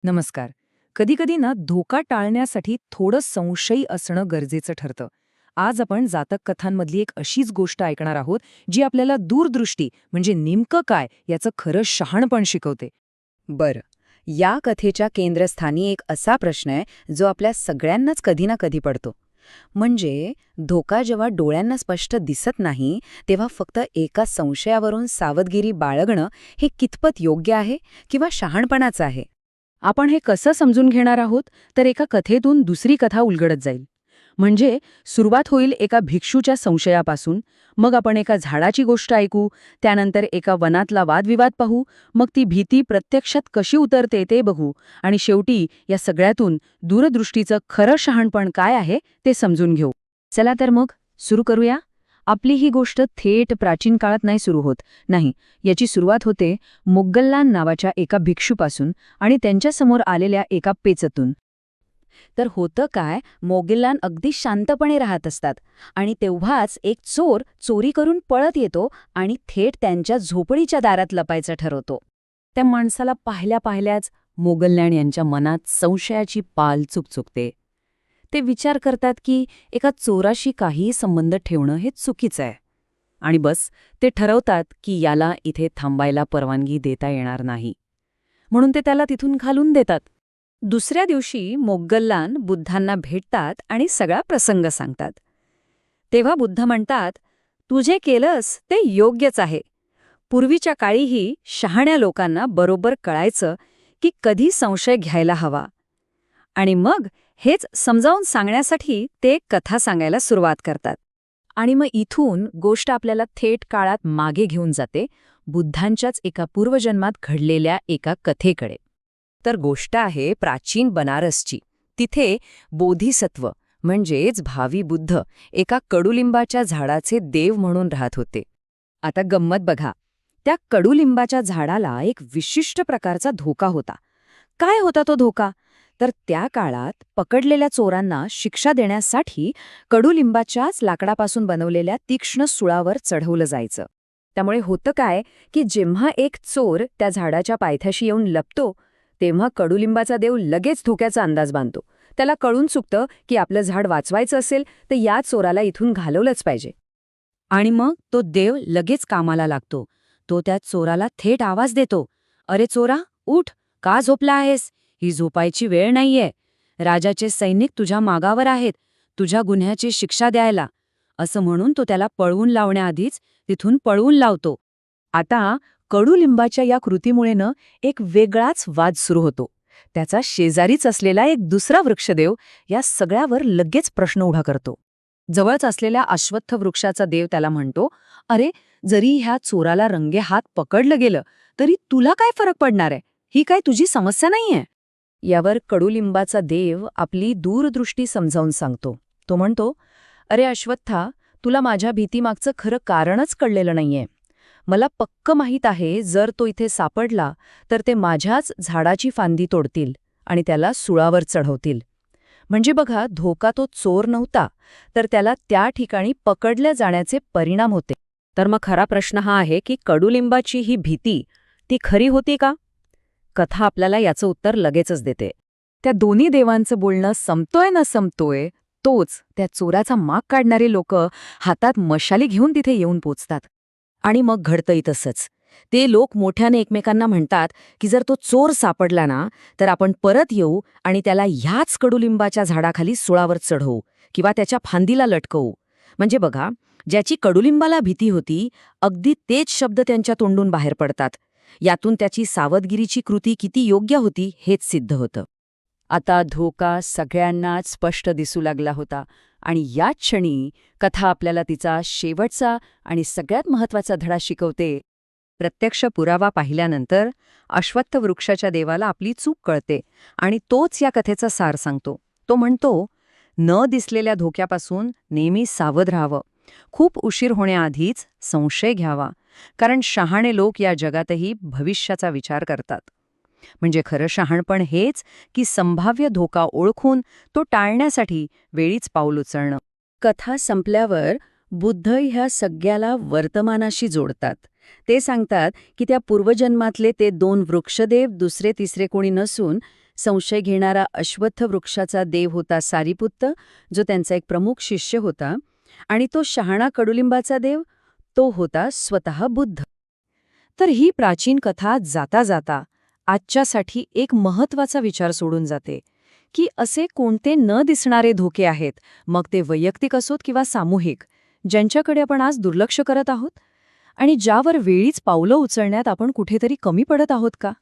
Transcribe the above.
नमस्कार. कधीकधी ना धोका टाळण्यासाठी थोडं संशयी असणं गरजेचं ठरतं. आज आपण जातक कथांमधली एक अशीच गोष्ट ऐकणार आहोत जी आपल्याला दूरदृष्टी म्हणजे नेमकं काय याचं खरं शहाणपण शिकवते. बरं. या कथेच्या केंद्रस्थानी एक असा प्रश्न आहे जो आपल्या सगळ्यांनाच कधी ना कधी पडतो. म्हणजे धोका जेव्हा डोळ्यांना स्पष्ट दिसत नाही तेव्हा फक्त एका संशयावरून सावधगिरी बाळगणं हे कितपत योग्य आहे किंवा शहाणपणाचं आहे. आपण हे कसं समजून घेणार आहोत तर एका कथेतून दुसरी कथा उलगडत जाईल. म्हणजे सुरुवात होईल एका भिक्षूच्या संशयापासून, मग आपण एका झाडाची गोष्ट ऐकू, त्यानंतर एका वनातला वादविवाद पाहू, मग ती भीती प्रत्यक्षात कशी उतरते ते बघू, आणि शेवटी या सगळ्यातून दूरदृष्टीचं खरं शहाणपण काय आहे ते समजून घेऊ. चला तर मग सुरू करूया. आपली ही गोष्ट थेट प्राचीन काळात नाही सुरू होत. नाही, याची सुरुवात होते मोग्गल्लान नावाच्या एका भिक्षूपासून आणि त्यांच्यासमोर आलेल्या एका पेचतून. तर होतं काय, मोगिल्लान अगदी शांतपणे राहत असतात आणि तेव्हाच एक चोर चोरी करून पळत येतो आणि थेट त्यांच्या झोपडीच्या दारात लपायचं ठरवतो. त्या माणसाला पाहिल्या पाहिल्याच मोगल्लान यांच्या मनात संशयाची पाल चुकचुकते. ते विचार करतात की एका चोराशी काहीही संबंध ठेवणं हे चुकीचं आहे. आणि बस ते ठरवतात की याला इथे थांबायला परवानगी देता येणार नाही, म्हणून ते त्याला तिथून घालून देतात. दुसऱ्या दिवशी मोग्गल्लान बुद्धांना भेटतात आणि सगळा प्रसंग सांगतात. तेव्हा बुद्ध म्हणतात, तू जे केलंस ते योग्यच आहे. पूर्वीच्या काळीही शहाण्या लोकांना बरोबर कळायचं की कधी संशय घ्यायला हवा. आणि मग हेच समजावून सांगण्यासाठी ते कथा सांगायला सुरुवात करतात. आणि मग इथून गोष्ट आपल्याला थेट काळात मागे घेऊन जाते, बुद्धांच्याच एका पूर्वजन्मात घडलेल्या एका कथेकडे. तर गोष्ट आहे प्राचीन बनारसची. तिथे बोधिसत्व म्हणजेच भावी बुद्ध एका कडुलिंबाच्या झाडाचे देव म्हणून राहत होते. आता गंमत बघा, त्या कडुलिंबाच्या झाडाला एक विशिष्ट प्रकारचा धोका होता. काय होता तो धोका? तर त्या काळात पकडलेल्या चोरांना शिक्षा देण्यासाठी कडुलिंबाच्याच लाकडापासून बनवलेल्या तीक्ष्ण सुळावर चढवलं जायचं. त्यामुळे होतं काय की जेव्हा एक चोर त्या झाडाच्या पायथ्याशी येऊन लपतो तेव्हा कडुलिंबाचा देव लगेच धोक्याचा अंदाज बांधतो. त्याला कळून चुकतं की आपलं झाड वाचवायचं असेल तर या चोराला इथून घालवलंच पाहिजे. आणि मग तो देव लगेच कामाला लागतो. तो त्या चोराला थेट आवाज देतो, अरे चोरा, उठ, का झोपला आहेस? ही झोपायची वेळ नाहीये. राजाचे सैनिक तुझ्या मागावर आहेत, तुझ्या गुन्ह्याची शिक्षा द्यायला. असं म्हणून तो त्याला पळवून लावण्याआधीच तिथून पळवून लावतो. आता कडुलिंबाच्या या कृतीमुळे एक वेगळाच वाद सुरू होतो. त्याचा शेजारीच असलेला एक दुसरा वृक्षदेव या सगळ्यावर लगेच प्रश्न उभा करतो. जवळच असलेल्या अश्वत्थ वृक्षाचा देव त्याला म्हणतो, अरे, जरी ह्या चोराला रंगेहात पकडलं गेलं तरी तुला काय फरक पडणार आहे? ही काय तुझी समस्या नाहीये. यावर कडुलिंबाचा देव आपली दूरदृष्टी समजावून सांगतो. तो म्हणतो, अरे अश्वत्था, तुला माझ्या भीतीमागचं खरं कारणच कळलेलं नाहीये. मला पक्क माहीत आहे, जर तो इथे सापडला तर ते माझ्याच झाडाची फांदी तोडतील आणि त्याला सुळावर चढवतील. म्हणजे बघा, धोका तो चोर नव्हता, तर त्याला त्या ठिकाणी पकडल्या जाण्याचे परिणाम होते. तर मग खरा प्रश्न हा आहे की कडुलिंबाची ही भीती ती खरी होती का? कथा आपल्याला याचं उत्तर लगेचच देते. त्या दोन्ही देवांचं बोलणं संपतोय न संपतोय तोच त्या चोराचा माग काढणारे लोक हातात मशाली घेऊन तिथे येऊन पोचतात. आणि मग घडतंही तसंच. ते लोक मोठ्याने एकमेकांना म्हणतात की जर तो चोर सापडला ना तर आपण परत येऊ आणि त्याला ह्याच कडुलिंबाच्या झाडाखाली सुळावर चढवू किंवा त्याच्या फांदीला लटकवू. म्हणजे बघा, ज्याची कडुलिंबाला भीती होती अगदी तेच शब्द त्यांच्या तोंडून बाहेर पडतात. यातून त्याची सावधगिरीची कृती किती योग्य होती हेच सिद्ध होतं. आता धोका सगळ्यांनाच स्पष्ट दिसू लागला होता आणि याच क्षणी कथा आपल्याला तिचा शेवटचा आणि सगळ्यात महत्त्वाचा धडा शिकवते. प्रत्यक्ष पुरावा पाहिल्यानंतर अश्वत्थ वृक्षाच्या देवाला आपली चूक कळते आणि तोच या कथेचा सार सांगतो. तो म्हणतो, न दिसलेल्या धोक्यापासून नेहमी सावध राहावं. खूप उशीर होण्याआधीच संशय घ्यावा, कारण शहाणे लोक या जगातही भविष्याचा विचार करतात. म्हणजे खरं शहाणपण हेच की संभाव्य धोका ओळखून तो टाळण्यासाठी वेळीच पाऊल उचलणं. कथा संपल्यावर बुद्ध ह्या सगळ्याला वर्तमानाशी जोडतात. ते सांगतात की त्या पूर्वजन्मातले ते दोन वृक्षदेव दुसरे तिसरे कोणी नसून संशय घेणारा अश्वत्थ वृक्षाचा देव होता सारीपुत्त, जो त्यांचा एक प्रमुख शिष्य होता, आणि तो शहाणा कडुलिंबाचा देव, तो होता स्वतः बुद्ध. तर ही प्राचीन कथा जाता जाता आजच्यासाठी एक महत्वाचा विचार सोडून जाते की असे कोणते न दिसणारे धोके आहेत, मग ते वैयक्तिक असोत किंवा सामूहिक, ज्यांच्याकडे आपण आज दुर्लक्ष करत आहोत आणि ज्यावर वेळीच पावलं उचलण्यात आपण कुठेतरी कमी पडत आहोत का?